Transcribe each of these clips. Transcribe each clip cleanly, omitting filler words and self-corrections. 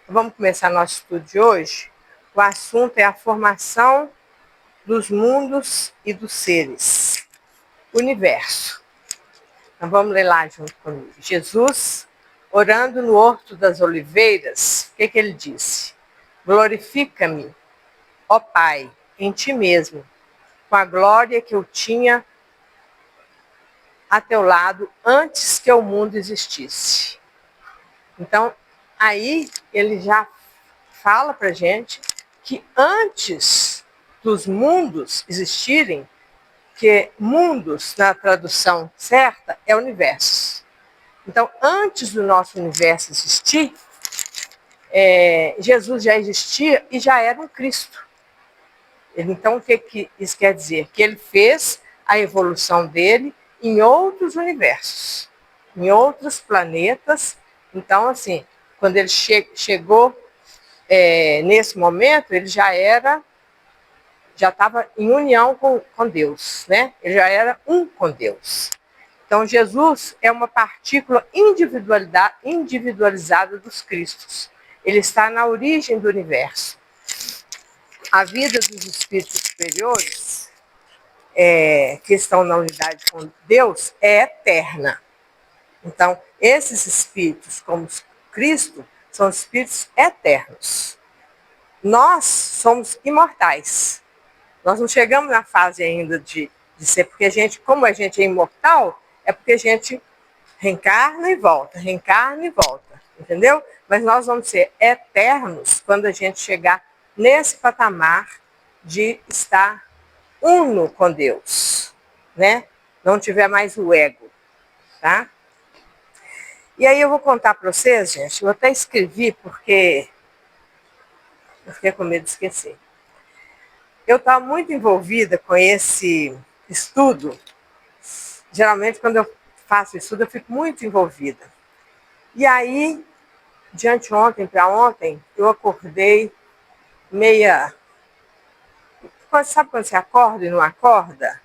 Vamos começar nosso estudo de hoje. O assunto é a formação dos mundos e dos seres. Universo. Então vamos ler lá junto comigo. Jesus, orando no Horto das Oliveiras, o que ele disse? Glorifica-me, ó Pai, em ti mesmo, com a glória que eu tinha a teu lado antes que o mundo existisse. Então, aí ele já fala para a gente que antes dos mundos existirem, que mundos, na tradução certa, é universo. Então, antes do nosso universo existir, Jesus já existia e já era um Cristo. Então, o que isso quer dizer? Que ele fez a evolução dele em outros universos, em outros planetas. Então, assim, quando ele chegou nesse momento, ele já estava em união com Deus, né? Ele já era um com Deus. Então, Jesus é uma partícula individualizada dos Cristos. Ele está na origem do universo. A vida dos espíritos superiores, que estão na unidade com Deus, é eterna. Então, esses espíritos, como Cristo, são espíritos eternos. Nós somos imortais. Nós não chegamos na fase ainda de ser, porque a gente, como a gente é imortal, é porque a gente reencarna e volta, entendeu? Mas nós vamos ser eternos quando a gente chegar nesse patamar de estar uno com Deus, né? Não tiver mais o ego, tá? E aí eu vou contar para vocês, gente, eu até escrevi porque eu fiquei com medo de esquecer. Eu estava muito envolvida com esse estudo. Geralmente, quando eu faço estudo, eu fico muito envolvida. E aí, de anteontem para ontem, eu acordei meia... Sabe quando você acorda e não acorda?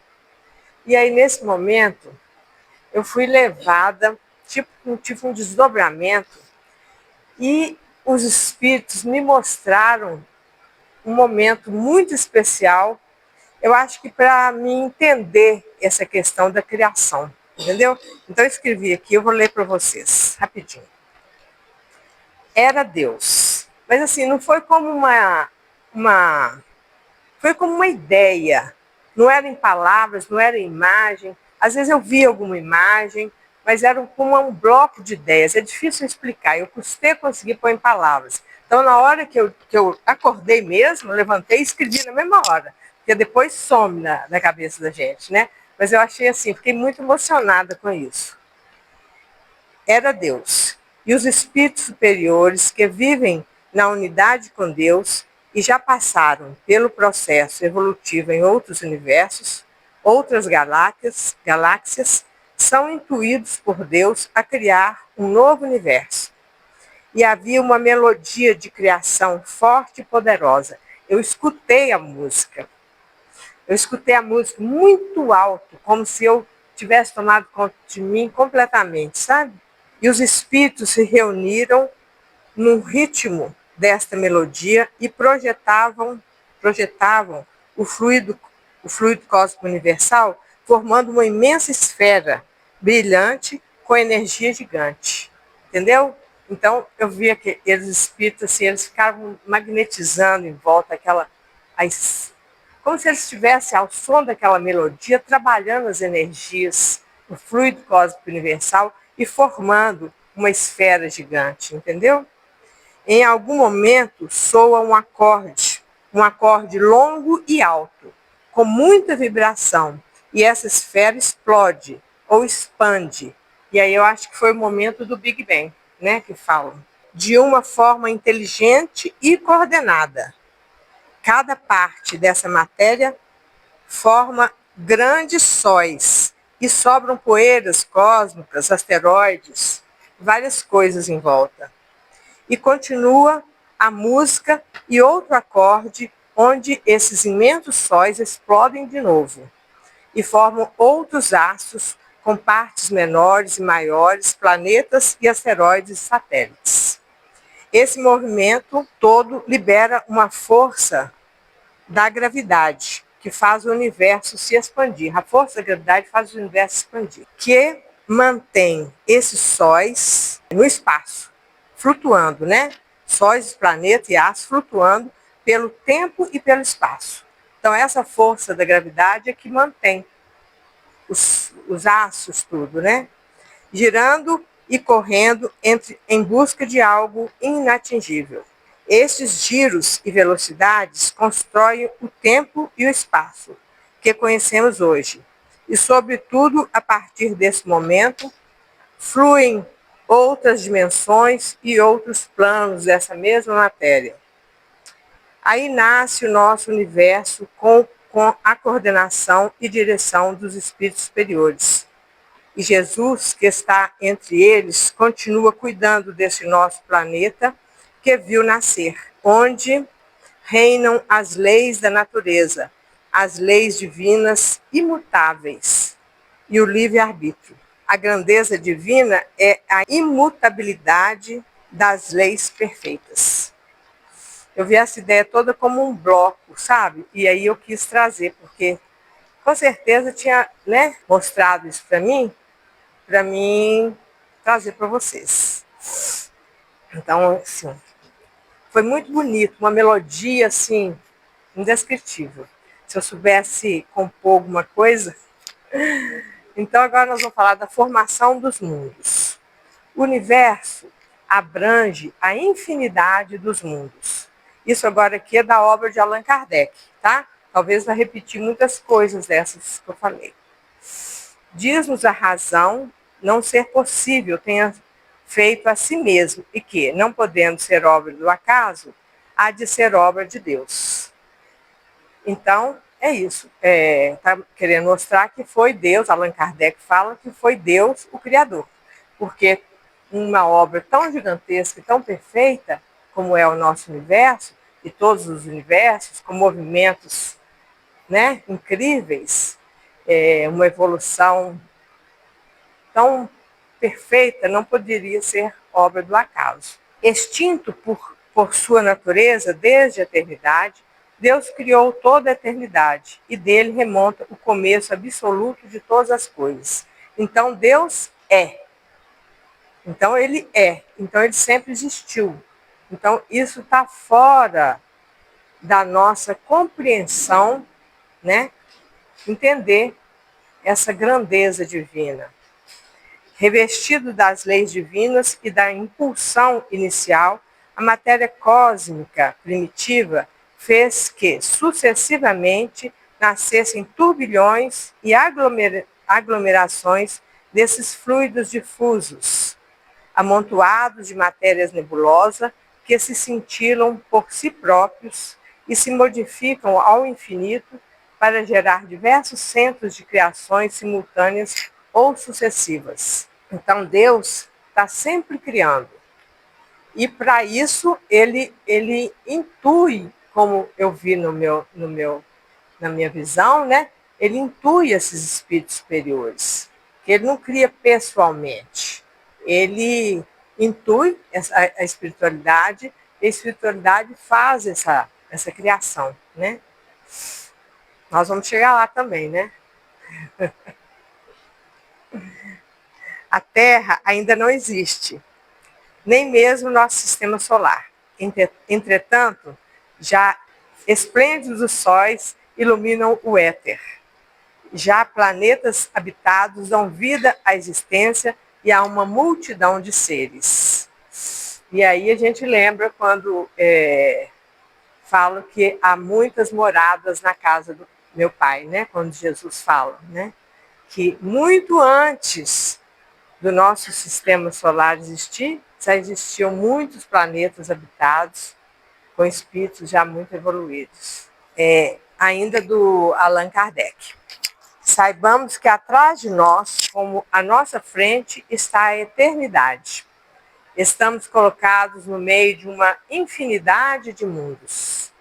E aí, nesse momento, eu fui levada, tipo um desdobramento, e os espíritos me mostraram um momento muito especial, eu acho que para me entender essa questão da criação, entendeu? Então eu escrevi aqui, eu vou ler para vocês, rapidinho. Era Deus, mas assim, não foi como foi como uma ideia, não era em palavras, não era em imagem, às vezes eu via alguma imagem, mas era como um bloco de ideias, é difícil explicar, eu custei conseguir pôr em palavras. Então, na hora que eu acordei mesmo, eu levantei e escrevi na mesma hora, porque depois some na cabeça da gente, né? Mas eu achei assim, fiquei muito emocionada com isso. Era Deus. E os espíritos superiores que vivem na unidade com Deus e já passaram pelo processo evolutivo em outros universos, outras galáxias, são intuídos por Deus a criar um novo universo. E havia uma melodia de criação forte e poderosa. Eu escutei a música muito alto, como se eu tivesse tomado conta de mim completamente, sabe? E os espíritos se reuniram no ritmo desta melodia e projetavam o fluido cósmico universal, formando uma imensa esfera brilhante com energia gigante. Entendeu? Então, eu via que eles espíritos, assim, eles ficavam magnetizando em volta como se eles estivessem ao som daquela melodia, trabalhando as energias, o fluido cósmico universal e formando uma esfera gigante, entendeu? Em algum momento soa um acorde longo e alto, com muita vibração, e essa esfera explode ou expande. E aí eu acho que foi o momento do Big Bang, né, que falam. De uma forma inteligente e coordenada. Cada parte dessa matéria forma grandes sóis e sobram poeiras cósmicas, asteroides, várias coisas em volta. E continua a música e outro acorde onde esses imensos sóis explodem de novo e formam outros astros com partes menores e maiores, planetas e asteroides e satélites. Esse movimento todo libera uma força da gravidade, que faz o universo se expandir. A força da gravidade faz o universo se expandir, que mantém esses sóis no espaço, flutuando, né? Sóis, planetas e astros flutuando pelo tempo e pelo espaço. Então, essa força da gravidade é que mantém os astros, tudo, né? Girando e correndo em busca de algo inatingível. Estes giros e velocidades constroem o tempo e o espaço que conhecemos hoje. E, sobretudo, a partir desse momento, fluem outras dimensões e outros planos dessa mesma matéria. Aí nasce o nosso universo com a coordenação e direção dos espíritos superiores. E Jesus, que está entre eles, continua cuidando desse nosso planeta que viu nascer, onde reinam as leis da natureza, as leis divinas imutáveis e o livre-arbítrio. A grandeza divina é a imutabilidade das leis perfeitas. Eu vi essa ideia toda como um bloco, sabe? E aí eu quis trazer, porque com certeza tinha, né, mostrado isso para mim trazer para vocês. Então, assim, foi muito bonito, uma melodia, assim, indescritível. Se eu soubesse compor alguma coisa. Então, agora nós vamos falar da formação dos mundos. O universo abrange a infinidade dos mundos. Isso agora aqui é da obra de Allan Kardec, tá? Talvez vai repetir muitas coisas dessas que eu falei. Diz-nos a razão não ser possível tenha feito a si mesmo e que, não podendo ser obra do acaso, há de ser obra de Deus. Então, é isso. Está querendo mostrar que foi Deus, Allan Kardec fala que foi Deus o Criador. Porque uma obra tão gigantesca e tão perfeita como é o nosso universo, e todos os universos, com movimentos, né, incríveis, uma evolução tão perfeita, não poderia ser obra do acaso. Extinto por sua natureza desde a eternidade, Deus criou toda a eternidade e dele remonta o começo absoluto de todas as coisas. Então Deus é. Então ele é. Então ele sempre existiu. Então isso está fora da nossa compreensão, né? Entender essa grandeza divina. Revestido das leis divinas e da impulsão inicial, a matéria cósmica primitiva fez que, sucessivamente, nascessem turbilhões e aglomerações desses fluidos difusos, amontoados de matérias nebulosas que se cintilam por si próprios e se modificam ao infinito para gerar diversos centros de criações simultâneas ou sucessivas. Então Deus está sempre criando. E para isso ele intui, como eu vi na minha visão, né? Ele intui esses espíritos superiores, que ele não cria pessoalmente. Ele intui a espiritualidade, e a espiritualidade faz essa criação, né? Nós vamos chegar lá também, né? A Terra ainda não existe, nem mesmo nosso sistema solar. Entretanto, já esplêndidos sóis iluminam o éter. Já planetas habitados dão vida à existência e a uma multidão de seres. E aí a gente lembra quando falo que há muitas moradas na casa do meu pai, né? Quando Jesus fala, né? Que muito antes do nosso sistema solar existir, já existiam muitos planetas habitados com espíritos já muito evoluídos. Ainda do Allan Kardec. Saibamos que atrás de nós, como à nossa frente, está a eternidade. Estamos colocados no meio de uma infinidade de mundos.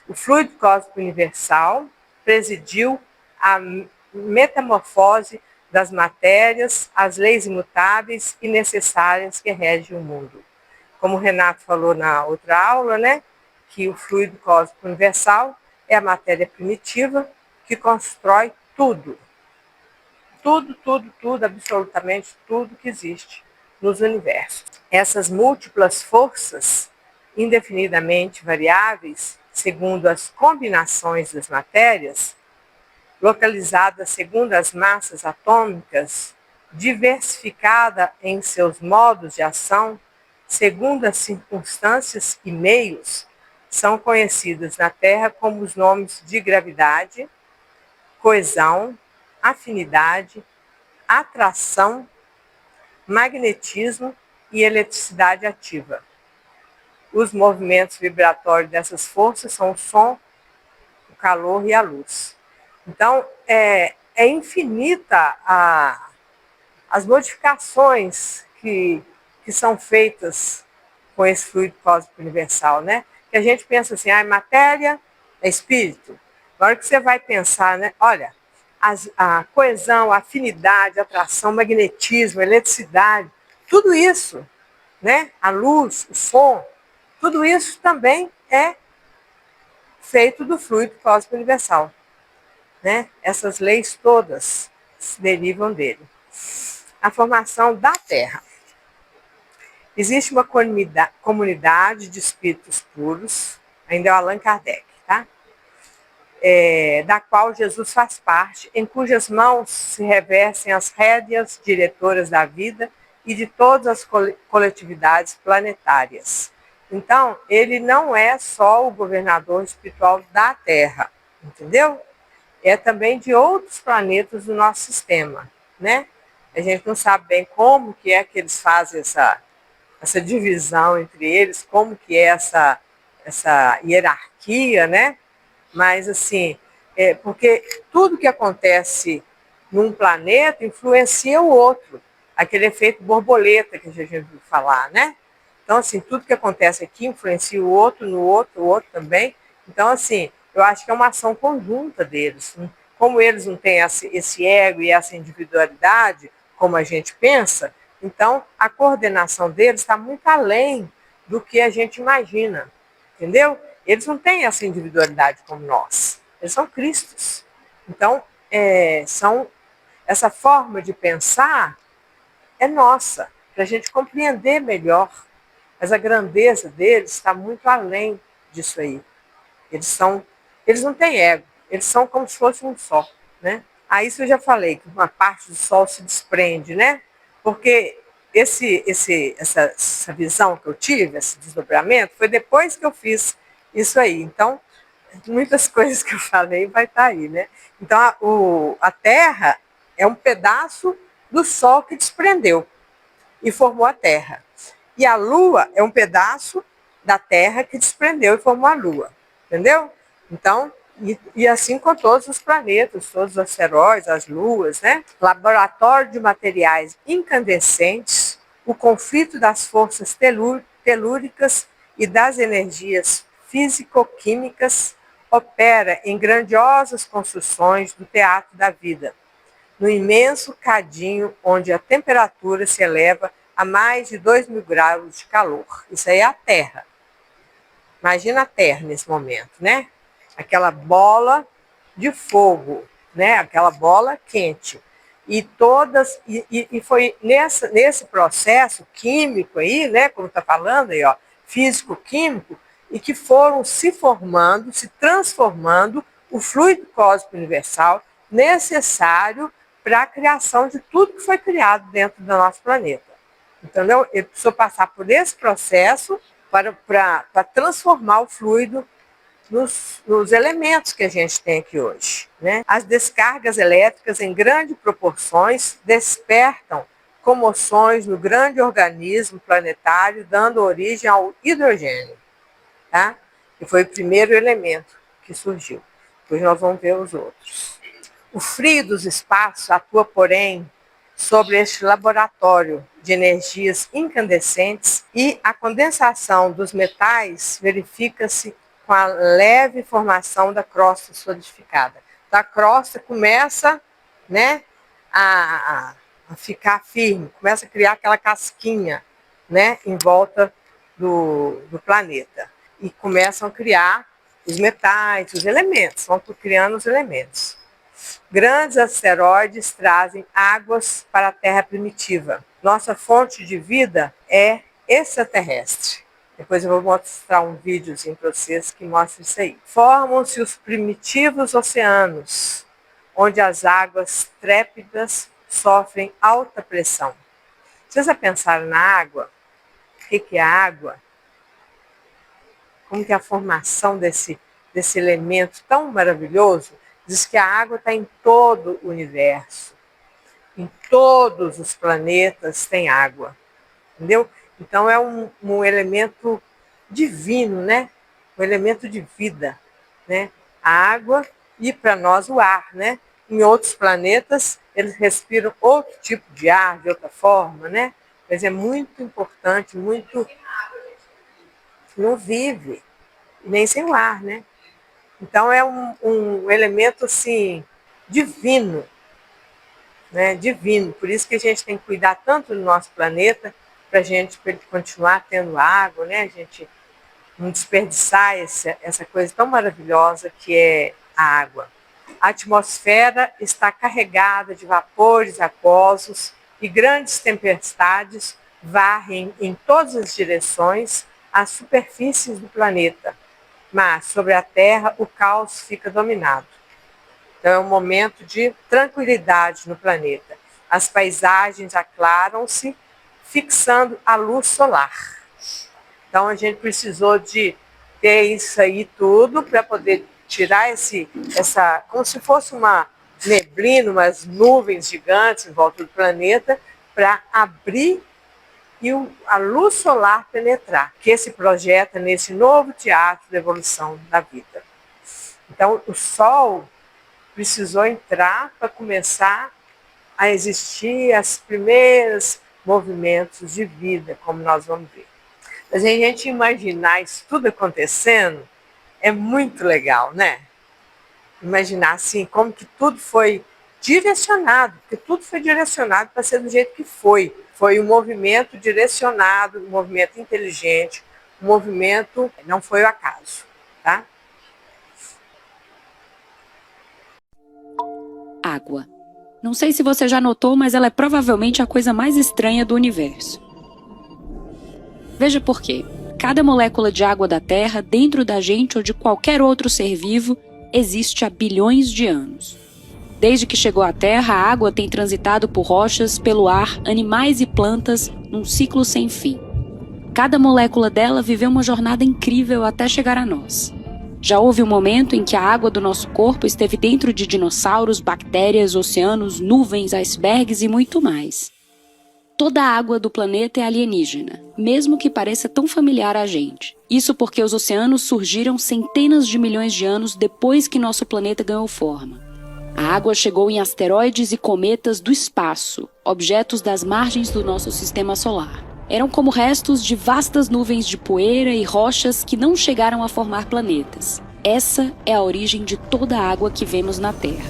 O fluido cósmico universal presidiu a metamorfose das matérias, as leis imutáveis e necessárias que regem o mundo. como o Renato falou na outra aula, né, que o fluido cósmico universal é a matéria primitiva que constrói tudo. Tudo, absolutamente tudo que existe nos universos. Essas múltiplas forças, indefinidamente variáveis, segundo as combinações das matérias, localizadas segundo as massas atômicas, diversificada em seus modos de ação, segundo as circunstâncias e meios, são conhecidas na Terra como os nomes de gravidade, coesão, afinidade, atração, magnetismo e eletricidade ativa. Os movimentos vibratórios dessas forças são o som, o calor e a luz. Então, é infinita as modificações que são feitas com esse fluido cósmico universal, né? Que a gente pensa assim, matéria é espírito. Na hora que você vai pensar, né? Olha, a coesão, a afinidade, a atração, magnetismo, eletricidade, tudo isso, né? A luz, o som, tudo isso também é feito do fluido cósmico universal, né? Essas leis todas se derivam dele. A formação da Terra. Existe uma comunidade de espíritos puros, ainda é o Allan Kardec, tá? Da qual Jesus faz parte, em cujas mãos se revestem as rédeas diretoras da vida e de todas as coletividades planetárias. Então, ele não é só o governador espiritual da Terra, entendeu? É também de outros planetas do nosso sistema, né? A gente não sabe bem como que é que eles fazem essa divisão entre eles, como que é essa hierarquia, né? Mas, assim, porque tudo que acontece num planeta influencia o outro. Aquele efeito borboleta que a gente ouviu falar, né? Então, assim, tudo que acontece aqui influencia o outro, no outro, o outro também. Então, assim, eu acho que é uma ação conjunta deles. Como eles não têm esse ego e essa individualidade, como a gente pensa, então a coordenação deles está muito além do que a gente imagina, entendeu? Eles não têm essa individualidade como nós, eles são Cristos. Então, essa forma de pensar é nossa, para a gente compreender melhor. Mas a grandeza deles está muito além disso aí. Eles não têm ego, eles são como se fosse um só, né? Aí isso eu já falei, que uma parte do sol se desprende, né? Porque essa visão que eu tive, esse desdobramento, foi depois que eu fiz isso aí. Então, muitas coisas que eu falei vai estar aí, né? Então, a Terra é um pedaço do Sol que desprendeu e formou a Terra. E a Lua é um pedaço da Terra que desprendeu e formou a Lua. Entendeu? Então, e assim com todos os planetas, todos os asteroides, as luas, né? Laboratório de materiais incandescentes, o conflito das forças telúricas e das energias físico-químicas opera em grandiosas construções do teatro da vida, no imenso cadinho onde a temperatura se eleva a mais de 2.000 graus de calor. Isso aí é a Terra. Imagina a Terra nesse momento, né? Aquela bola de fogo, né? Aquela bola quente. E foi nesse processo químico aí, né? Como está falando aí, ó, físico-químico, e que foram se formando, se transformando o fluido cósmico universal necessário para a criação de tudo que foi criado dentro do nosso planeta. Entendeu? Ele precisou passar por esse processo para transformar o fluido nos elementos que a gente tem aqui hoje, né? As descargas elétricas em grandes proporções despertam comoções no grande organismo planetário, dando origem ao hidrogênio, tá? Que foi o primeiro elemento que surgiu. Depois nós vamos ver os outros. O frio dos espaços atua, porém, sobre este laboratório de energias incandescentes e a condensação dos metais verifica-se com a leve formação da crosta solidificada. Então, a crosta começa, né, a ficar firme, começa a criar aquela casquinha, né, em volta do planeta. E começam a criar os metais, os elementos, vão criando os elementos. Grandes asteroides trazem águas para a Terra primitiva. Nossa fonte de vida é extraterrestre. Depois eu vou mostrar um videozinho para vocês que mostra isso aí. Formam-se os primitivos oceanos, onde as águas trépidas sofrem alta pressão. Vocês já pensaram na água? O que é a água? Como que é a formação desse elemento tão maravilhoso? Diz que a água está em todo o universo. Em todos os planetas tem água. Entendeu? Então é um elemento divino, né? Um elemento de vida, né? A água e para nós o ar, né? Em outros planetas eles respiram outro tipo de ar, de outra forma, né? Mas é muito importante, muito... Não vive, nem sem o ar, né? Então é um elemento assim, divino, né? Divino. Por isso que a gente tem que cuidar tanto do nosso planeta, para a gente continuar tendo água, né? A gente não desperdiçar essa coisa tão maravilhosa que é a água. A atmosfera está carregada de vapores aquosos e grandes tempestades varrem em todas as direções as superfícies do planeta, mas sobre a Terra o caos fica dominado. Então é um momento de tranquilidade no planeta. As paisagens aclaram-se, fixando a luz solar. Então a gente precisou de ter isso aí tudo para poder tirar como se fosse uma neblina, umas nuvens gigantes em volta do planeta, para abrir e a luz solar penetrar, que se projeta nesse novo teatro da evolução da vida. Então o Sol precisou entrar para começar a existir as primeiras movimentos de vida, como nós vamos ver. Mas a gente imaginar isso tudo acontecendo é muito legal, né? Imaginar assim, como que tudo foi direcionado, porque tudo foi direcionado para ser do jeito que foi. Foi um movimento direcionado, um movimento inteligente, um movimento, não foi o acaso, tá? Água. Não sei se você já notou, mas ela é provavelmente a coisa mais estranha do universo. Veja por quê. Cada molécula de água da Terra, dentro da gente ou de qualquer outro ser vivo, existe há bilhões de anos. Desde que chegou à Terra, a água tem transitado por rochas, pelo ar, animais e plantas, num ciclo sem fim. Cada molécula dela viveu uma jornada incrível até chegar a nós. Já houve um momento em que a água do nosso corpo esteve dentro de dinossauros, bactérias, oceanos, nuvens, icebergs e muito mais. Toda a água do planeta é alienígena, mesmo que pareça tão familiar a gente. Isso porque os oceanos surgiram centenas de milhões de anos depois que nosso planeta ganhou forma. A água chegou em asteroides e cometas do espaço, objetos das margens do nosso sistema solar. Eram como restos de vastas nuvens de poeira e rochas que não chegaram a formar planetas. Essa é a origem de toda a água que vemos na Terra.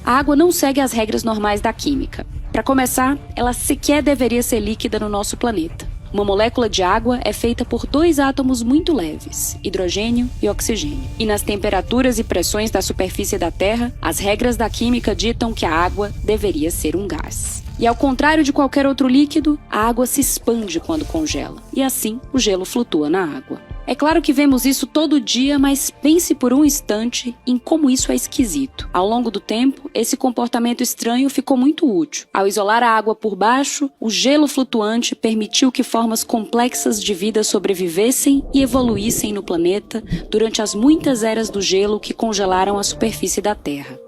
A água não segue as regras normais da química. Para começar, ela sequer deveria ser líquida no nosso planeta. Uma molécula de água é feita por dois átomos muito leves, hidrogênio e oxigênio. E nas temperaturas e pressões da superfície da Terra, as regras da química ditam que a água deveria ser um gás. E ao contrário de qualquer outro líquido, a água se expande quando congela, e assim o gelo flutua na água. É claro que vemos isso todo dia, mas pense por um instante em como isso é esquisito. Ao longo do tempo, esse comportamento estranho ficou muito útil. Ao isolar a água por baixo, o gelo flutuante permitiu que formas complexas de vida sobrevivessem e evoluíssem no planeta durante as muitas eras do gelo que congelaram a superfície da Terra.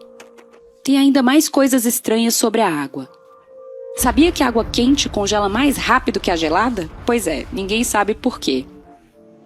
Tem ainda mais coisas estranhas sobre a água. Sabia que a água quente congela mais rápido que a gelada? Pois é, ninguém sabe por quê.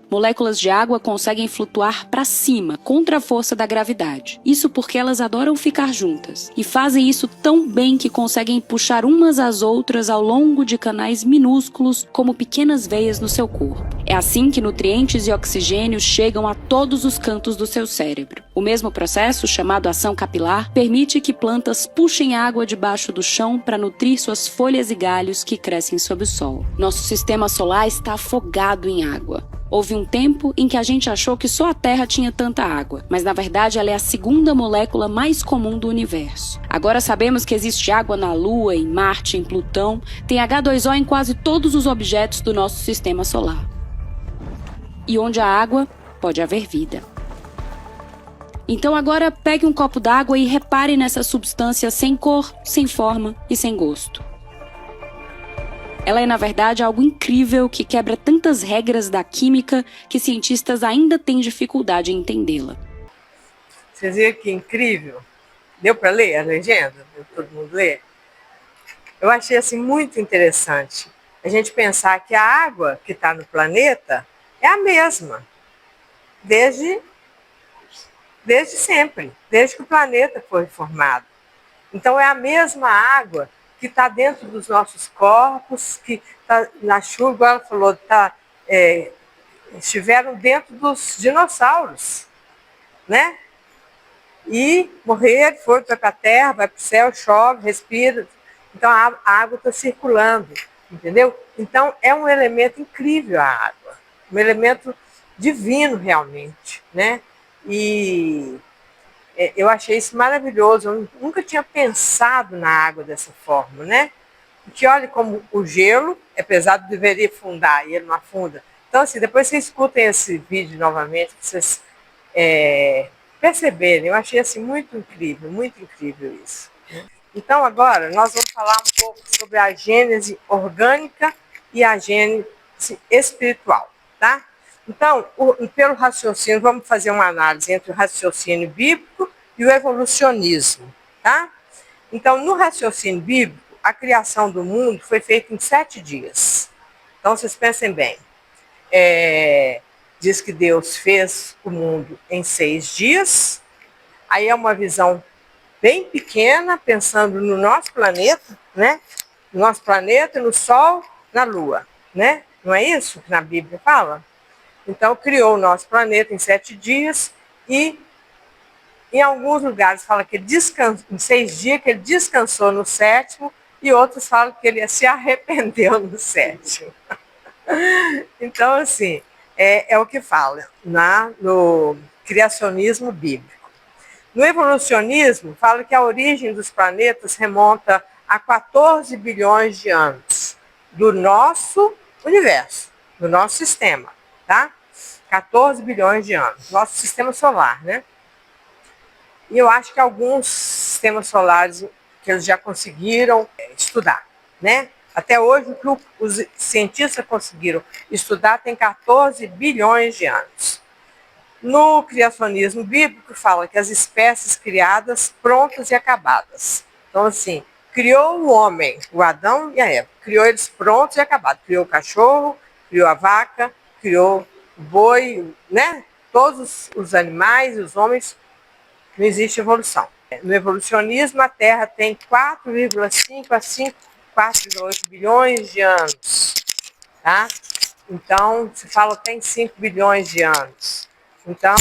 Moléculas de água conseguem flutuar para cima, contra a força da gravidade. Isso porque elas adoram ficar juntas. E fazem isso tão bem que conseguem puxar umas às outras ao longo de canais minúsculos, como pequenas veias no seu corpo. É assim que nutrientes e oxigênio chegam a todos os cantos do seu cérebro. O mesmo processo, chamado ação capilar, permite que plantas puxem água debaixo do chão para nutrir suas folhas e galhos que crescem sob o sol. Nosso sistema solar está afogado em água. Houve um tempo em que a gente achou que só a Terra tinha tanta água, mas na verdade ela é a segunda molécula mais comum do universo. Agora sabemos que existe água na Lua, em Marte, em Plutão, tem H2O em quase todos os objetos do nosso sistema solar. E onde há água, pode haver vida. Então agora pegue um copo d'água e repare nessa substância sem cor, sem forma e sem gosto. Ela é, na verdade, algo incrível que quebra tantas regras da química que cientistas ainda têm dificuldade em entendê-la. Vocês viram que incrível? Deu para ler a legenda? Deu para todo mundo ler? Eu achei assim muito interessante a gente pensar que a água que está no planeta é a mesma, desde sempre, desde que o planeta foi formado. Então é a mesma água que está dentro dos nossos corpos, que está na chuva, igual ela falou, estiveram dentro dos dinossauros, né? E morreram, foram para a terra, vai para o céu, chove, respira. Então a água está circulando, entendeu? Então é um elemento incrível a água, um elemento divino realmente, né? E eu achei isso maravilhoso, eu nunca tinha pensado na água dessa forma, né? Porque olha como o gelo é pesado, deveria afundar e ele não afunda. Então assim, depois vocês escutem esse vídeo novamente, para vocês perceberem, eu achei assim muito incrível isso. Então agora nós vamos falar um pouco sobre a gênese orgânica e a gênese espiritual, tá? Então, pelo raciocínio, vamos fazer uma análise entre o raciocínio bíblico e o evolucionismo, tá? Então, no raciocínio bíblico, a criação do mundo foi feita em 7 dias. Então, vocês pensem bem. Diz que Deus fez o mundo em 6 dias. Aí é uma visão bem pequena, pensando no nosso planeta, né? No nosso planeta, no Sol, na Lua, né? Não é isso que na Bíblia fala? Então, criou o nosso planeta em 7 dias e em alguns lugares fala que ele descansou em 6 dias, que ele descansou no 7º, e outros falam que ele se arrependeu no 7º. Então, assim, é o que fala no criacionismo bíblico. No evolucionismo, fala que a origem dos planetas remonta a 14 bilhões de anos do nosso universo, do nosso sistema, tá? 14 bilhões de anos, nosso sistema solar, né? E eu acho que alguns sistemas solares que eles já conseguiram estudar, né? Até hoje, o que os cientistas conseguiram estudar tem 14 bilhões de anos. No criacionismo bíblico, fala que as espécies criadas prontas e acabadas. Então, assim, criou o homem, o Adão e a Eva, criou eles prontos e acabados. Criou o cachorro, criou a vaca, criou o boi, né? Todos os animais e os homens, não existe evolução. No evolucionismo, a Terra tem 4,5 a 4,8 bilhões de anos, tá? Então, se fala que tem 5 bilhões de anos. Então,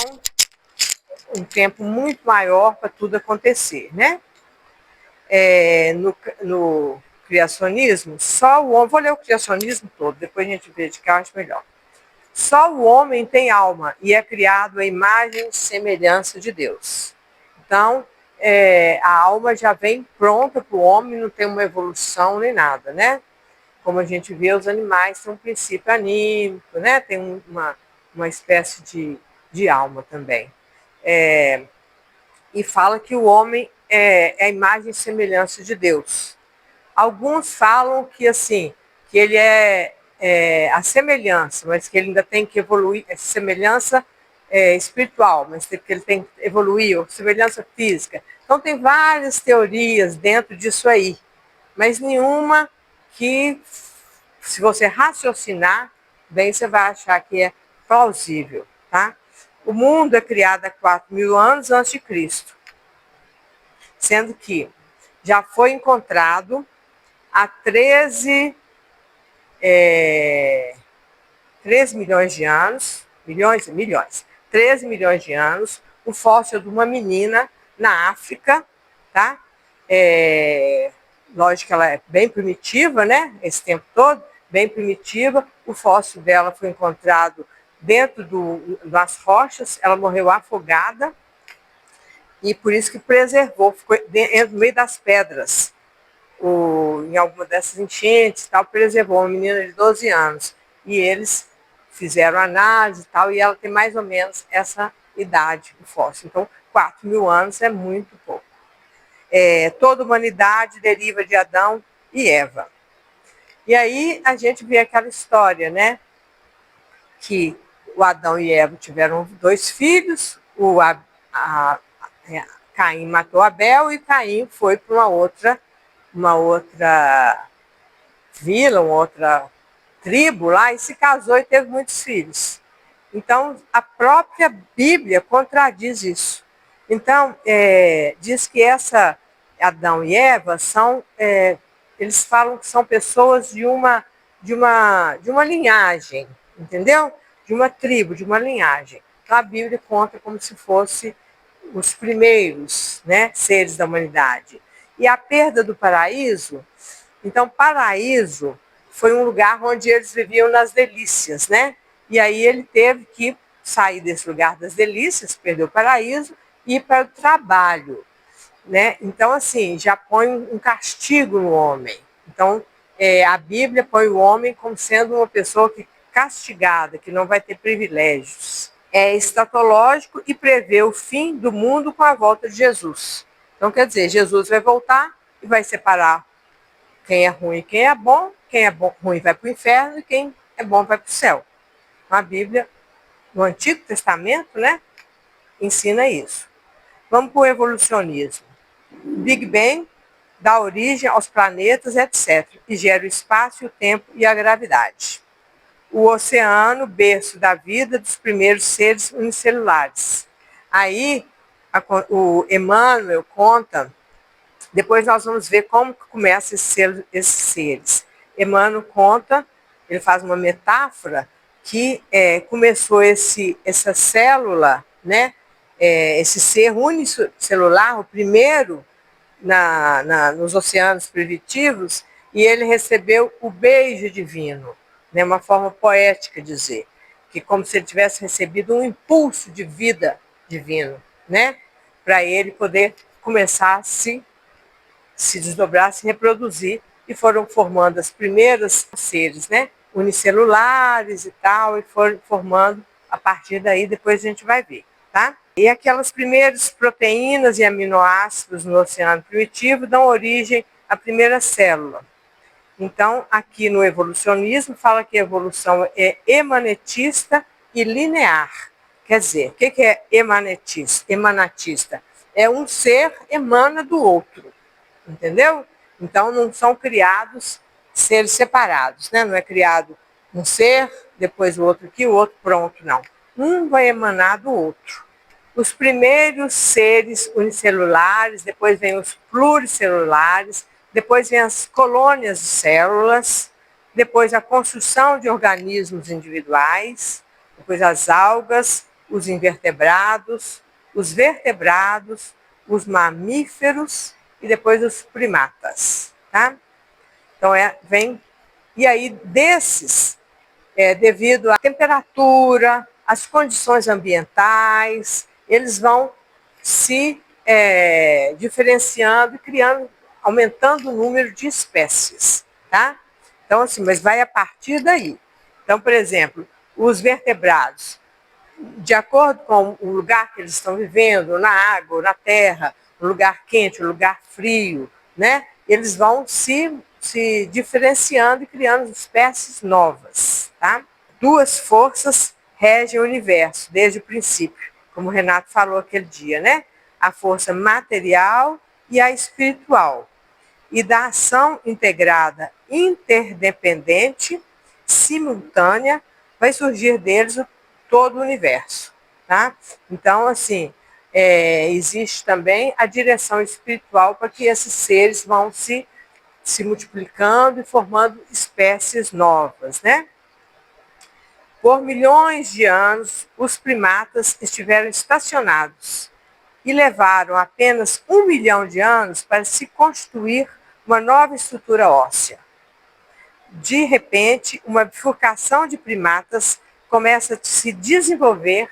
um tempo muito maior para tudo acontecer, né? No criacionismo, só o homem, vou ler o criacionismo todo, depois a gente vê de cá, eu acho melhor. Só o homem tem alma e é criado à imagem e semelhança de Deus. Então, a alma já vem pronta para o homem, não tem uma evolução nem nada, né? Como a gente vê, os animais têm um princípio anímico, né? Tem uma espécie de alma também. E fala que o homem é a imagem e semelhança de Deus. Alguns falam que, assim, que ele é a semelhança, mas que ele ainda tem que evoluir, semelhança espiritual, mas que ele tem que evoluir, ou semelhança física. Então tem várias teorias dentro disso aí, mas nenhuma que, se você raciocinar bem, você vai achar que é plausível, tá? O mundo é criado há 4.000 anos antes de Cristo, sendo que já foi encontrado há 13 milhões de anos, milhões, 13 milhões de anos, um fóssil de uma menina na África, tá? Lógico que ela é bem primitiva, né? Esse tempo todo, bem primitiva. O fóssil dela foi encontrado dentro das rochas, ela morreu afogada e por isso que preservou, ficou no meio das pedras. Em alguma dessas enchentes, tal, preservou uma menina de 12 anos. E eles fizeram análise e tal, e ela tem mais ou menos essa idade, o fóssil. Então, 4.000 anos é muito pouco. Toda a humanidade deriva de Adão e Eva. E aí a gente vê aquela história, né? Que o Adão e Eva tiveram 2 filhos, Caim matou Abel e Caim foi para uma outra vila, uma outra tribo lá e se casou e teve muitos filhos. Então, a própria Bíblia contradiz isso. Então, diz que Adão e Eva eles falam que são pessoas de uma linhagem, entendeu? De uma tribo, de uma linhagem. Então, a Bíblia conta como se fosse os primeiros, né, seres da humanidade. E a perda do paraíso, então, paraíso foi um lugar onde eles viviam nas delícias, né? E aí ele teve que sair desse lugar das delícias, perdeu o paraíso, e ir para o trabalho, né? Então, assim, já põe um castigo no homem. Então, a Bíblia põe o homem como sendo uma pessoa castigada, que não vai ter privilégios. É escatológico e prevê o fim do mundo com a volta de Jesus. Então, quer dizer, Jesus vai voltar e vai separar quem é ruim e quem é bom ruim vai para o inferno e quem é bom vai para o céu. A Bíblia, no Antigo Testamento, né, ensina isso. Vamos para o evolucionismo. O Big Bang dá origem aos planetas, etc., e gera o espaço, o tempo e a gravidade. O oceano, berço da vida dos primeiros seres unicelulares. Aí, o Emmanuel conta. Depois nós vamos ver como que começam esses seres. Emmanuel conta, ele faz uma metáfora que começou essa célula, né? Esse ser unicelular, o primeiro nos oceanos primitivos, e ele recebeu o beijo divino, né? Uma forma poética de dizer, que como se ele tivesse recebido um impulso de vida divino, né? Para ele poder começar a se desdobrar, se reproduzir, e foram formando as primeiras seres, né, unicelulares e tal, e foram formando a partir daí, depois a gente vai ver, tá? E aquelas primeiras proteínas e aminoácidos no oceano primitivo dão origem à primeira célula. Então, aqui no evolucionismo, fala que a evolução é emanetista e linear. Quer dizer, o que é emanatista? É um ser emana do outro. Entendeu? Então, não são criados seres separados, né? Não é criado um ser, depois o outro aqui, o outro pronto, não. Um vai emanar do outro. Os primeiros seres unicelulares, depois vem os pluricelulares, depois vem as colônias de células, depois a construção de organismos individuais, depois as algas, os invertebrados, os vertebrados, os mamíferos, e depois os primatas, tá? Então, e aí desses, devido à temperatura, às condições ambientais, eles vão se diferenciando e aumentando o número de espécies, tá? Então, assim, mas vai a partir daí. Então, por exemplo, os vertebrados, de acordo com o lugar que eles estão vivendo, na água, na terra, um lugar quente, um lugar frio, né? Eles vão se diferenciando e criando espécies novas, tá? 2 forças regem o universo desde o princípio, como o Renato falou aquele dia, né? A força material e a espiritual. E da ação integrada, interdependente, simultânea, vai surgir deles todo o universo, tá? Então, assim, existe também a direção espiritual para que esses seres vão se multiplicando e formando espécies novas, né? Por milhões de anos, os primatas estiveram estacionados e levaram apenas 1 milhão de anos para se constituir uma nova estrutura óssea. De repente, uma bifurcação de primatas começa a se desenvolver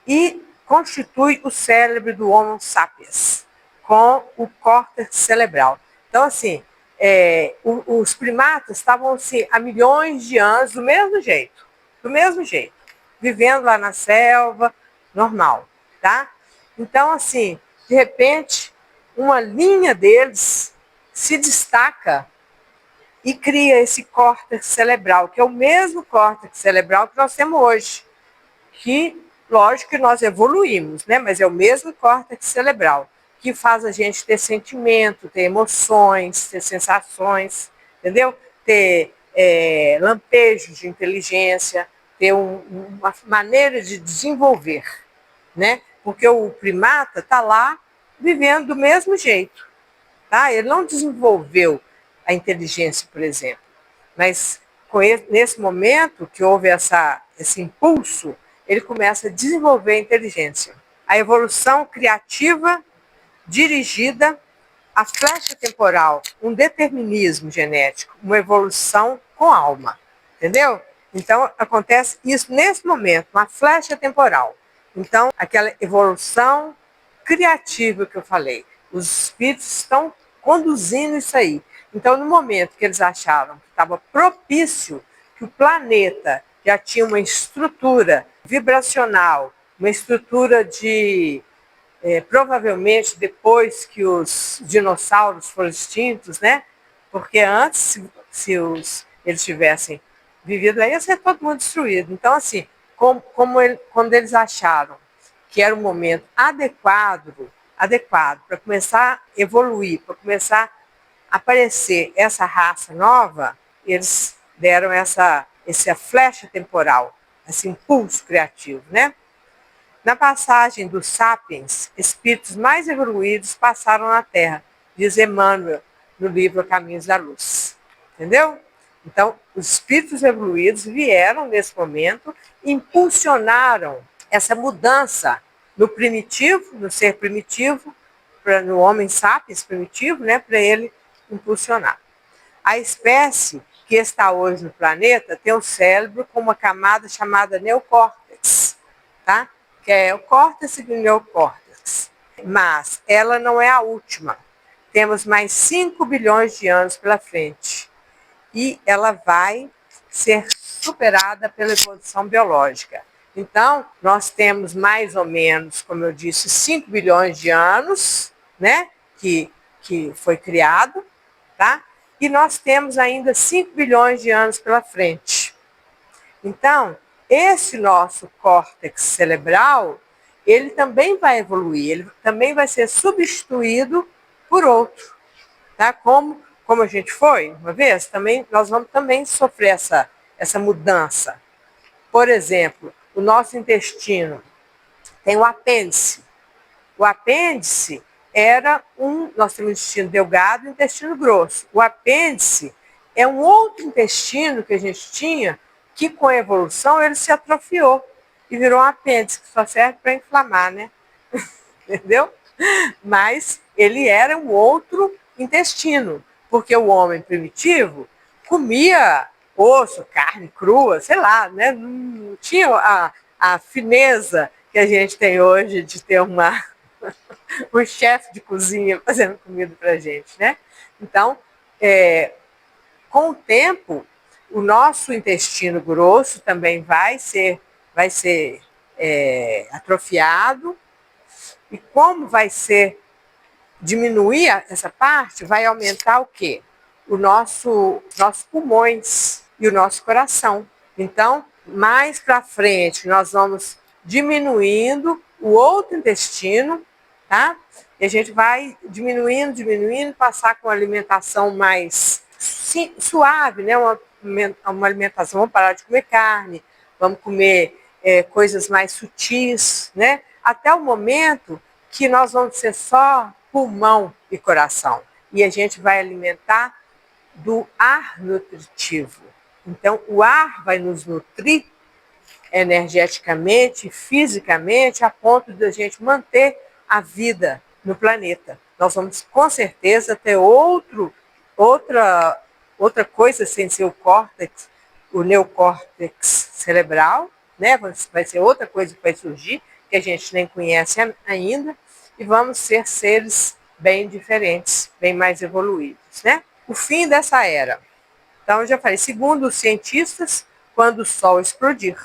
e constitui o cérebro do Homo sapiens, com o córtex cerebral. Então, assim, os primatas estavam assim, há milhões de anos do mesmo jeito, vivendo lá na selva, normal, tá? Então, assim, de repente, uma linha deles se destaca e cria esse córtex cerebral, que é o mesmo córtex cerebral que nós temos hoje, que, lógico que nós evoluímos, né? Mas é o mesmo córtex cerebral, que faz a gente ter sentimento, ter emoções, ter sensações, entendeu? Ter lampejos de inteligência, ter uma maneira de desenvolver, né? Porque o primata está lá vivendo do mesmo jeito, tá? Ele não desenvolveu a inteligência, por exemplo, mas nesse momento que houve esse impulso, ele começa a desenvolver a inteligência. A evolução criativa dirigida à flecha temporal, um determinismo genético, uma evolução com alma, entendeu? Então, acontece isso nesse momento, uma flecha temporal. Então, aquela evolução criativa que eu falei, os espíritos estão conduzindo isso aí. Então, no momento que eles acharam que estava propício, que o planeta já tinha uma estrutura vibracional, uma estrutura de, provavelmente depois que os dinossauros foram extintos, né? Porque antes, se eles tivessem vivido aí, ia ser todo mundo destruído. Então, assim, quando eles acharam que era um momento adequado para começar a evoluir, para começar a aparecer essa raça nova, eles deram essa flecha temporal, esse impulso criativo, né? Na passagem dos sapiens, espíritos mais evoluídos passaram na Terra, diz Emmanuel no livro Caminhos da Luz. Entendeu? Então, os espíritos evoluídos vieram nesse momento, impulsionaram essa mudança no primitivo, no ser primitivo, no homem sapiens primitivo, né, para ele impulsionar. A espécie que está hoje no planeta tem o cérebro com uma camada chamada neocórtex, tá? Que é o córtex e o neocórtex. Mas ela não é a última. Temos mais 5 bilhões de anos pela frente. E ela vai ser superada pela evolução biológica. Então, nós temos mais ou menos, como eu disse, 5 bilhões de anos, né, que foi criado, tá? E nós temos ainda 5 bilhões de anos pela frente. Então, esse nosso córtex cerebral, ele também vai evoluir, ele também vai ser substituído por outro, tá? Como a gente foi uma vez, também nós vamos também sofrer essa mudança. Por exemplo, o nosso intestino tem o apêndice. O apêndice nós temos o intestino delgado e o intestino grosso. O apêndice é um outro intestino que a gente tinha, que com a evolução ele se atrofiou e virou um apêndice, que só serve para inflamar, né? Entendeu? Mas ele era um outro intestino, porque o homem primitivo comia osso, carne crua, sei lá, né? Não tinha a fineza que a gente tem hoje de ter um chefe de cozinha fazendo comida para a gente, né? Então, com o tempo, o nosso intestino grosso também vai ser atrofiado. E como vai diminuir essa parte, vai aumentar o quê? Nossos pulmões e o nosso coração. Então, mais para frente, nós vamos diminuindo o outro intestino, tá? E a gente vai diminuindo, passar com uma alimentação mais suave, né? Uma alimentação, vamos parar de comer carne, vamos comer coisas mais sutis, né? Até o momento que nós vamos ser só pulmão e coração. E a gente vai alimentar do ar nutritivo. Então, o ar vai nos nutrir energeticamente, fisicamente, a ponto de a gente manter a vida no planeta. Nós vamos, com certeza, ter outra coisa sem ser o córtex, o neocórtex cerebral, né? Vai ser outra coisa que vai surgir, que a gente nem conhece ainda, e vamos ser seres bem diferentes, bem mais evoluídos, né? O fim dessa era. Então, eu já falei, segundo os cientistas, quando o Sol explodir.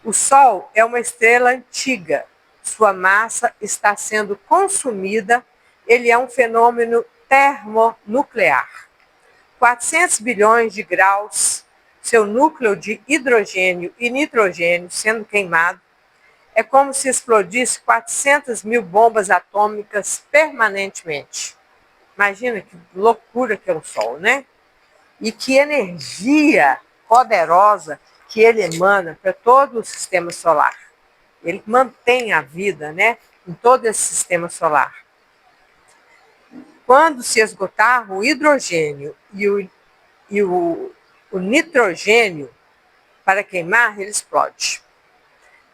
O Sol é uma estrela antiga, sua massa está sendo consumida, ele é um fenômeno termonuclear. 400 bilhões de graus, seu núcleo de hidrogênio e nitrogênio sendo queimado, é como se explodisse 400 mil bombas atômicas permanentemente. Imagina que loucura que é o Sol, né? E que energia poderosa que ele emana para todo o sistema solar. Ele mantém a vida, né, em todo esse sistema solar. Quando se esgotar o hidrogênio e o nitrogênio para queimar, ele explode.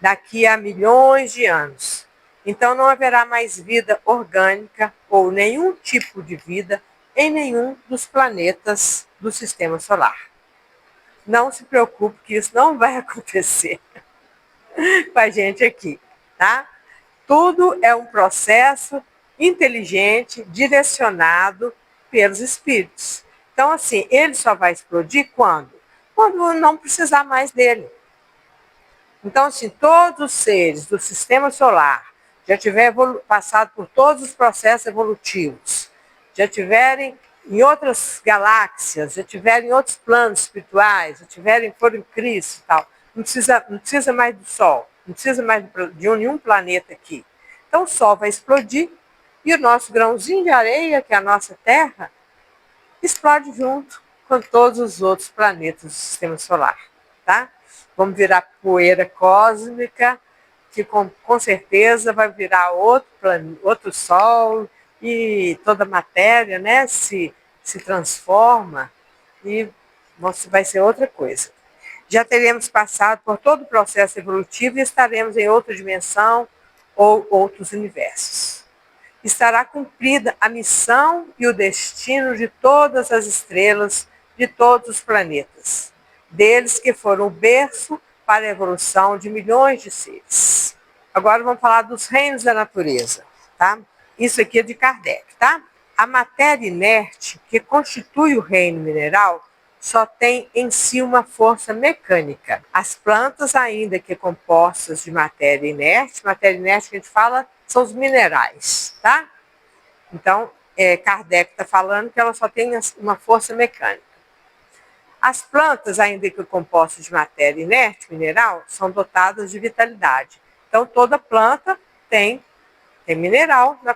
Daqui a milhões de anos. Então não haverá mais vida orgânica ou nenhum tipo de vida em nenhum dos planetas do sistema solar. Não se preocupe que isso não vai acontecer com a gente aqui, tá? Tudo é um processo inteligente, direcionado pelos espíritos. Então, assim, ele só vai explodir quando? Quando não precisar mais dele. Então, assim, todos os seres do sistema solar já tiverem passado por todos os processos evolutivos, já tiverem em outras galáxias, já tiverem em outros planos espirituais, já foram em Cristo e tal, não precisa mais do Sol, não precisa mais de nenhum planeta aqui. Então o Sol vai explodir e o nosso grãozinho de areia, que é a nossa Terra, explode junto com todos os outros planetas do sistema solar, tá? Vamos virar poeira cósmica, que com certeza vai virar outro Sol, e toda a matéria, né, se transforma e vai ser outra coisa. Já teremos passado por todo o processo evolutivo e estaremos em outra dimensão ou outros universos. Estará cumprida a missão e o destino de todas as estrelas, de todos os planetas, deles que foram o berço para a evolução de milhões de seres. Agora vamos falar dos reinos da natureza, tá? Isso aqui é de Kardec, tá? A matéria inerte, que constitui o reino mineral, só tem em si uma força mecânica. As plantas, ainda que compostas de matéria inerte que a gente fala são os minerais, tá? Então, Kardec está falando que ela só tem uma força mecânica. As plantas, ainda que compostas de matéria inerte, mineral, são dotadas de vitalidade. Então, toda planta tem mineral na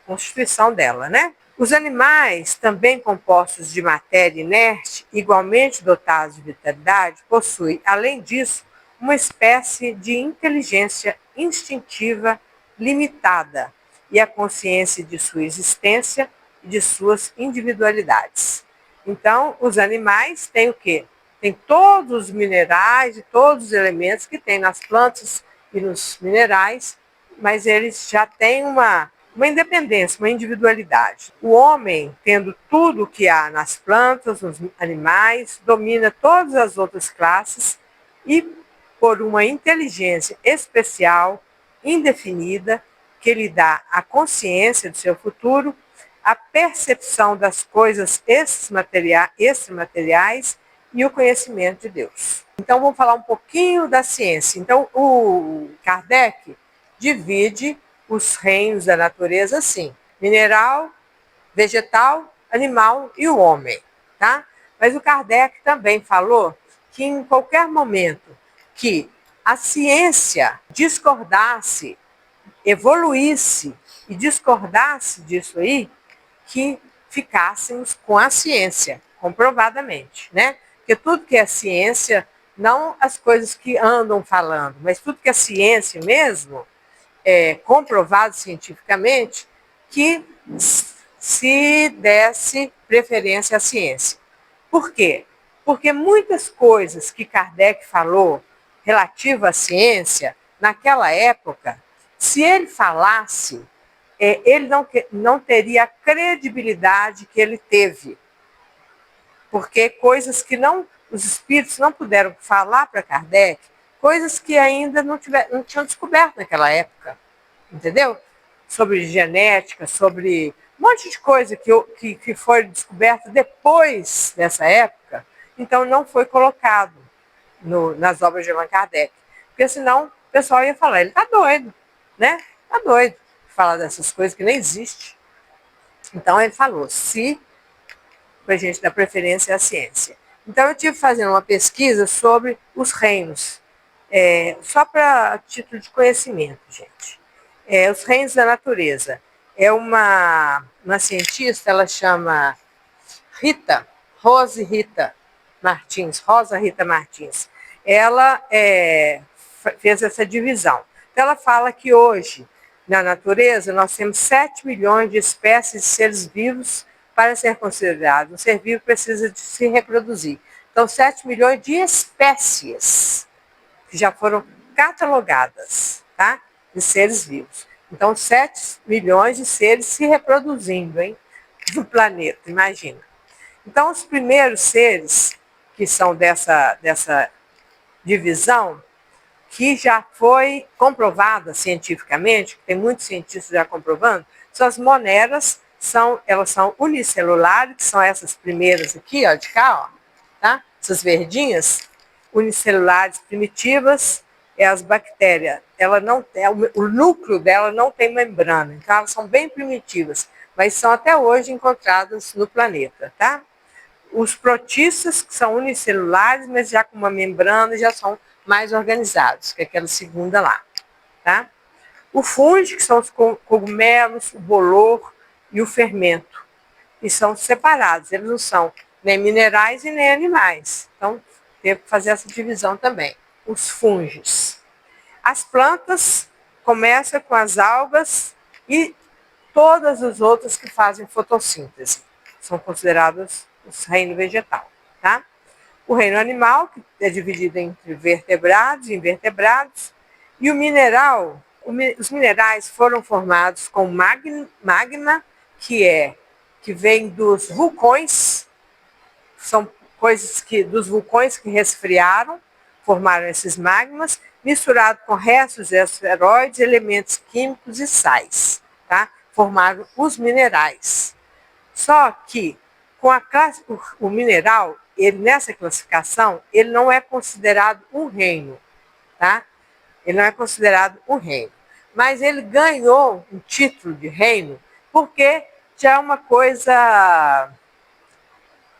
constituição dela, né? Os animais, também compostos de matéria inerte, igualmente dotados de vitalidade, possuem, além disso, uma espécie de inteligência instintiva limitada e a consciência de sua existência e de suas individualidades. Então, os animais têm o quê? Tem todos os minerais e todos os elementos que tem nas plantas e nos minerais, mas eles já têm uma independência, uma individualidade. O homem, tendo tudo o que há nas plantas, nos animais, domina todas as outras classes e, por uma inteligência especial, indefinida, que lhe dá a consciência do seu futuro, a percepção das coisas extramateriais e o conhecimento de Deus. Então, vamos falar um pouquinho da ciência. Então, o Kardec divide os reinos da natureza assim: mineral, vegetal, animal e o homem, tá? Mas o Kardec também falou que em qualquer momento que a ciência discordasse, evoluísse e discordasse disso aí, que ficássemos com a ciência, comprovadamente, né? Porque tudo que é ciência Não as coisas que andam falando, mas tudo que é ciência mesmo, comprovado cientificamente, que se desse preferência à ciência. Por quê? Porque muitas coisas que Kardec falou relativa à ciência, naquela época, se ele falasse, ele não teria a credibilidade que ele teve. Porque coisas que os espíritos não puderam falar para Kardec, coisas que ainda não tinham descoberto naquela época, entendeu? Sobre genética, sobre um monte de coisa que foi descoberta depois dessa época, então não foi colocado nas obras de Allan Kardec. Porque senão o pessoal ia falar, ele está doido, né? Está doido de falar dessas coisas que nem existem. Então ele falou, se para a gente dar preferência à ciência. Então eu tive fazendo uma pesquisa sobre os reinos, só para título de conhecimento, gente. Os reinos da natureza. É uma cientista, ela chama Rosa Rita Martins. Ela fez essa divisão. Então ela fala que hoje, na natureza, nós temos 7 milhões de espécies de seres vivos para ser considerado. Um ser vivo precisa de se reproduzir. Então, 7 milhões de espécies que já foram catalogadas, tá? De seres vivos. Então, 7 milhões de seres se reproduzindo, hein? No planeta, imagina. Então, os primeiros seres que são dessa divisão, que já foi comprovada cientificamente, tem muitos cientistas já comprovando, são as moneras, elas são unicelulares, que são essas primeiras aqui, ó, de cá, ó, tá? Essas verdinhas, unicelulares primitivas, as bactérias. Ela não o núcleo dela não tem membrana, então elas são bem primitivas, mas são até hoje encontradas no planeta, tá? Os protistas, que são unicelulares, mas já com uma membrana, já são mais organizados, que é aquela segunda lá, tá? O fungo, que são os cogumelos, o bolor e o fermento, e são separados, eles não são nem minerais e nem animais. Então, teve que fazer essa divisão também. Os fungos. As plantas começam com as algas e todas as outras que fazem fotossíntese. São consideradas o reino vegetal, tá? O reino animal, que é dividido entre vertebrados e invertebrados, e o mineral, os minerais foram formados com magma, que vem dos vulcões, são coisas dos vulcões que resfriaram, formaram esses magmas, misturado com restos de asteroides, elementos químicos e sais, tá? Formaram os minerais. Só que com o mineral, nessa classificação, ele não é considerado um reino, tá? Ele não é considerado um reino. Mas ele ganhou um título de reino porque já é uma coisa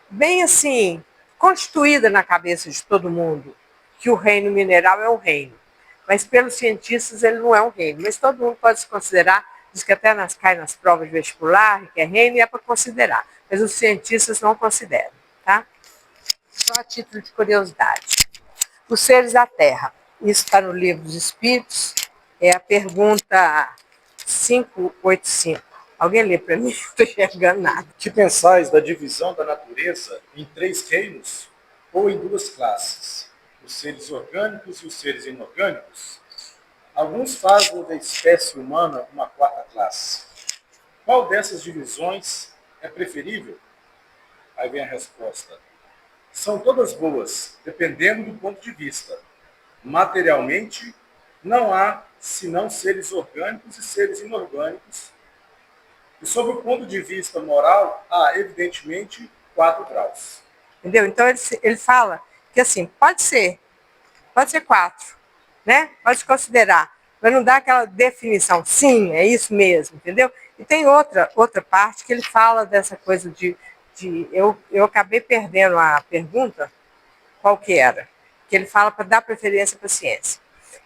bem assim, constituída na cabeça de todo mundo, que o reino mineral é um reino. Mas pelos cientistas ele não é um reino. Mas todo mundo pode se considerar, diz que até cai nas provas de vestibular, que é reino, e é para considerar. Mas os cientistas não consideram, tá? Só a título de curiosidade. Os seres da Terra. Isso está no Livro dos Espíritos, é a pergunta 585. Alguém lê para mim? Não estou enxergando nada. Que pensais da divisão da natureza em 3 reinos ou em 2 classes? Os seres orgânicos e os seres inorgânicos? Alguns fazem da espécie humana uma 4ª classe. Qual dessas divisões é preferível? Aí vem a resposta. São todas boas, dependendo do ponto de vista. Materialmente, não há senão seres orgânicos e seres inorgânicos. E sob o ponto de vista moral, há, evidentemente, 4 graus. Entendeu? Então ele fala que assim, pode ser 4, né? Pode considerar, mas não dá aquela definição, sim, é isso mesmo, entendeu? E tem outra parte que ele fala dessa coisa eu acabei perdendo a pergunta, qual que era? Que ele fala para dar preferência para a ciência.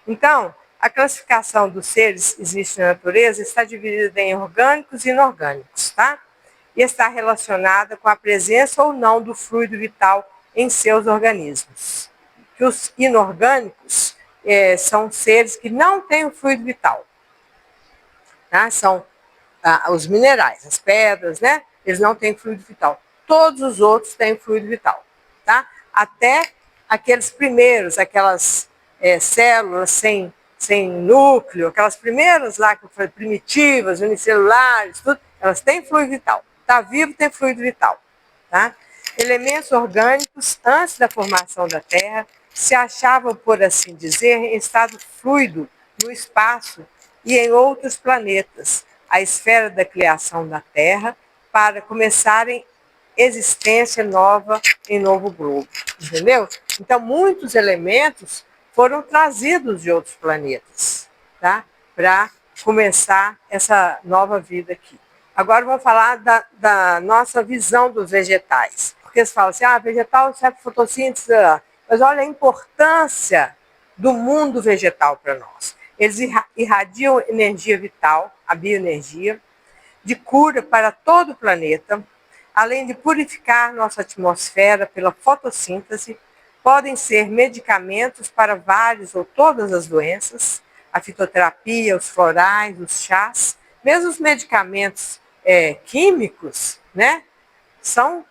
Então, a classificação dos seres que existem na natureza está dividida em orgânicos e inorgânicos, tá? E está relacionada com a presença ou não do fluido vital em seus organismos. que os inorgânicos são seres que não têm o fluido vital. Tá? São os minerais, as pedras, né? Eles não têm fluido vital. Todos os outros têm fluido vital. Tá? Até aqueles primeiros, aquelas células sem núcleo, aquelas primeiras lá que eu falei, primitivas, unicelulares, tudo, elas têm fluido vital. Está vivo, tem fluido vital. Tá? Elementos orgânicos, antes da formação da Terra, se achavam, por assim dizer, em estado fluido no espaço e em outros planetas, a esfera da criação da Terra, para começarem existência nova em novo globo. Entendeu? Então, muitos elementos foram trazidos de outros planetas, tá? Para começar essa nova vida aqui. Agora vamos falar da nossa visão dos vegetais. Porque eles falam assim, vegetal serve para fotossíntese, mas olha a importância do mundo vegetal para nós. Eles irradiam energia vital, a bioenergia, de cura para todo o planeta, além de purificar nossa atmosfera pela fotossíntese, podem ser medicamentos para várias ou todas as doenças, a fitoterapia, os florais, os chás, mesmo os medicamentos químicos, né, são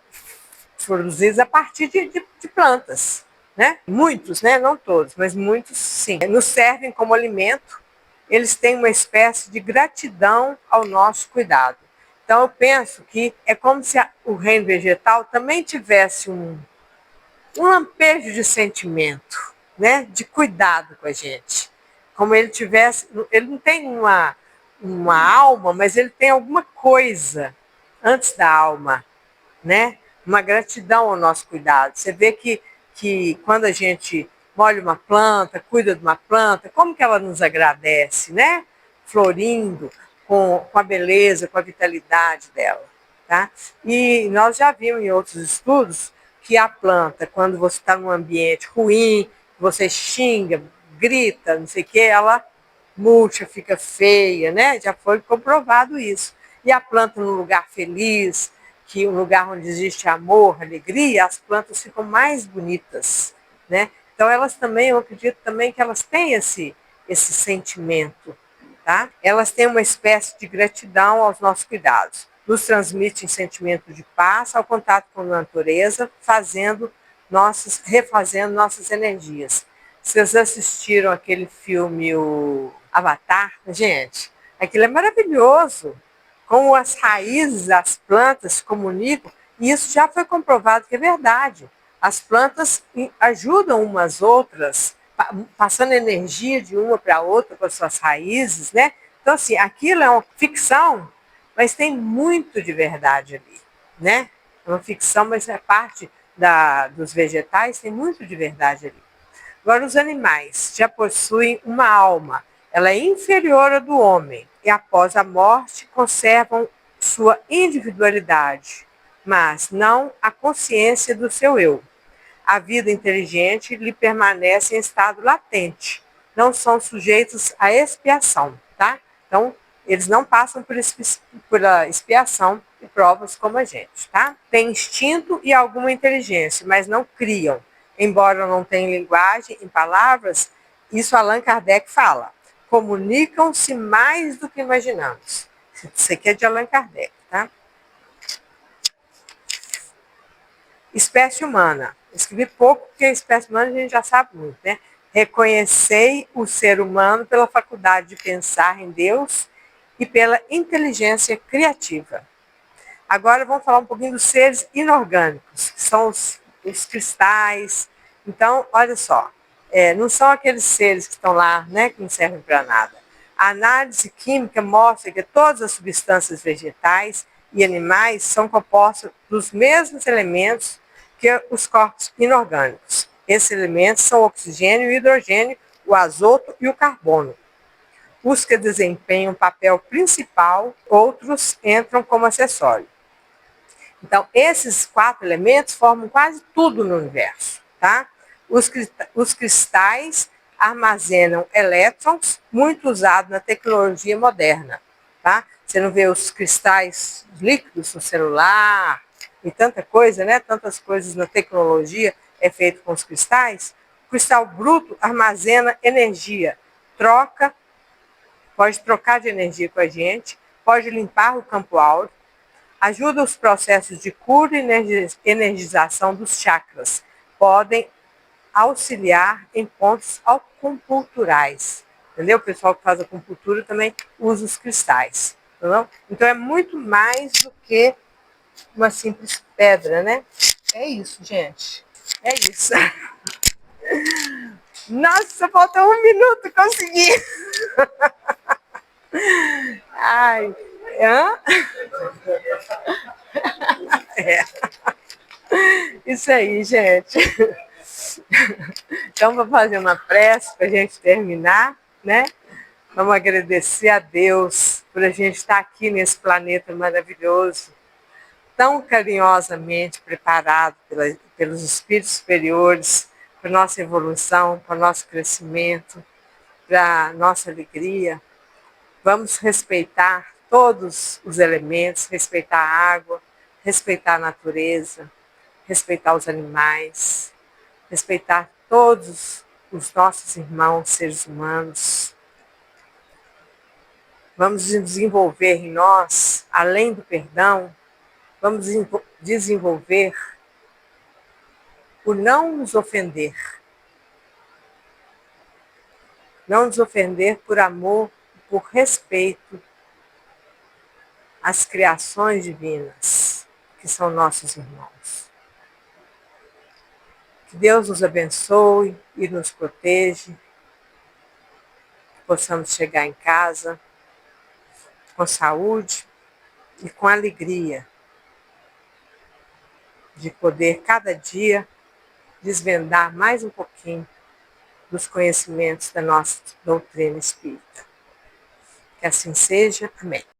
produzidos a partir de plantas. Né? Muitos, né? Não todos, mas muitos sim. Nos servem como alimento, eles têm uma espécie de gratidão ao nosso cuidado. Então eu penso que é como se o reino vegetal também tivesse um lampejo de sentimento, né? De cuidado com a gente. Como ele tivesse, ele não tem uma alma, mas ele tem alguma coisa antes da alma, né? Uma gratidão ao nosso cuidado. Você vê que quando a gente molha uma planta, cuida de uma planta, como que ela nos agradece, né? Florindo, com a beleza, com a vitalidade dela. Tá? E nós já vimos em outros estudos que a planta, quando você está num ambiente ruim, você xinga, grita, não sei o que, ela murcha, fica feia, né? Já foi comprovado isso. E a planta num lugar feliz, que um lugar onde existe amor, alegria, as plantas ficam mais bonitas, né? Então elas também, eu acredito também que elas têm esse sentimento, tá? Elas têm uma espécie de gratidão aos nossos cuidados. Nos transmitem sentimento de paz ao contato com a natureza, refazendo nossas energias. Vocês assistiram aquele filme, o Avatar? Gente, aquilo é maravilhoso. Como as raízes das plantas se comunicam, e isso já foi comprovado que é verdade. As plantas ajudam umas às outras, passando energia de uma para outra com as suas raízes, né? Então, assim, aquilo é uma ficção, mas tem muito de verdade ali, né? É uma ficção, mas é parte dos vegetais, tem muito de verdade ali. Agora, os animais já possuem uma alma, ela é inferior à do homem e após a morte conservam sua individualidade, mas não a consciência do seu eu. A vida inteligente lhe permanece em estado latente, não são sujeitos à expiação, tá? Então, eles não passam por expiação e provas como a gente, tá? Tem instinto e alguma inteligência, mas não criam. Embora não tenham linguagem em palavras, isso Allan Kardec fala. Comunicam-se mais do que imaginamos. Isso aqui é de Allan Kardec, tá? Espécie humana. Escrevi pouco, porque a espécie humana a gente já sabe muito, né? Reconhecei o ser humano pela faculdade de pensar em Deus e pela inteligência criativa. Agora vamos falar um pouquinho dos seres inorgânicos, que são os cristais. Então, olha só. Não são aqueles seres que estão lá, né, que não servem para nada. A análise química mostra que todas as substâncias vegetais e animais são compostas dos mesmos elementos que os corpos inorgânicos. Esses elementos são o oxigênio, o hidrogênio, o azoto e o carbono. Os que desempenham um papel principal, outros entram como acessório. Então, esses 4 elementos formam quase tudo no universo, tá? Os cristais armazenam elétrons, muito usados na tecnologia moderna. Tá? Você não vê os cristais líquidos no celular e tanta coisa, né? Tantas coisas na tecnologia é feito com os cristais. cristal bruto armazena energia, pode trocar de energia com a gente, pode limpar o campo áureo, ajuda os processos de cura e energização dos chakras, podem auxiliar em pontos acupunturais. Entendeu? O pessoal que faz acupuntura também usa os cristais. Entendeu? Então é muito mais do que uma simples pedra, né? É isso, gente. É isso. Nossa, falta 1 minuto, consegui. Ai, hã? É. Isso aí, gente. Então, vou fazer uma prece para a gente terminar, né? Vamos agradecer a Deus por a gente estar aqui nesse planeta maravilhoso, tão carinhosamente preparado pelos espíritos superiores, para a nossa evolução, para o nosso crescimento, para a nossa alegria. Vamos respeitar todos os elementos, respeitar a água, respeitar a natureza, respeitar os animais, respeitar todos os nossos irmãos, seres humanos. Vamos desenvolver em nós, além do perdão, vamos desenvolver o não nos ofender. Não nos ofender por amor, por respeito às criações divinas, que são nossos irmãos. Que Deus nos abençoe e nos proteja, que possamos chegar em casa com saúde e com alegria de poder cada dia desvendar mais um pouquinho dos conhecimentos da nossa doutrina espírita. Que assim seja. Amém.